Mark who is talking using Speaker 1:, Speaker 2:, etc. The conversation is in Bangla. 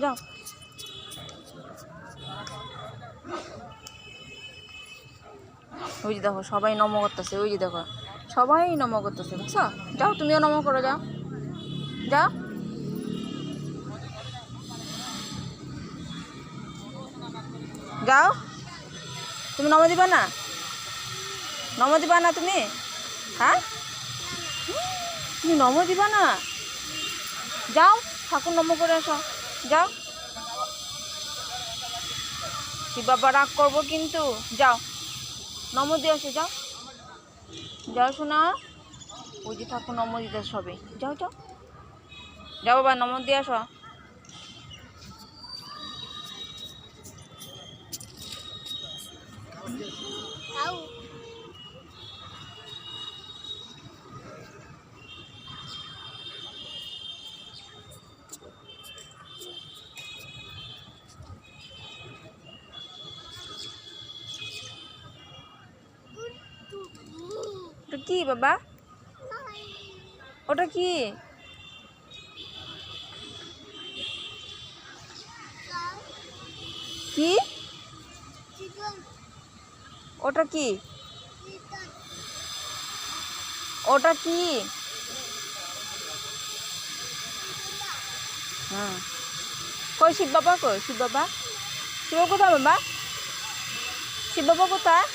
Speaker 1: যাও। ওই যে দেখো সবাই নম করতেছে, ওই যে দেখো সবাই নম করতেছে, বুঝছো? যাও তুমিও নম করো, যাও যাও। যাও, তুমি নম দিবা না? নম দিবা না তুমি? হ্যাঁ, তুমি নম দিবা না? যাও ঠাকুর নম করে আসো, যাও। শিব বাবা রাগ করবো কিন্তু, যাও নম দিয়ে আসো, যাও যাও শোনা। ওই যে ঠাকুর নম দিতে সবে, যাও যাও যাও বাবা, নম দিয়ে আসো। ওটা কি বাবা? ওটা কি? কি ওটা কি? ওটা কি? হুম, কই শিব বাবা? কই শিব বাবা? শিব বাবা কোথায় বাবা? শিব বাবা কোথায়?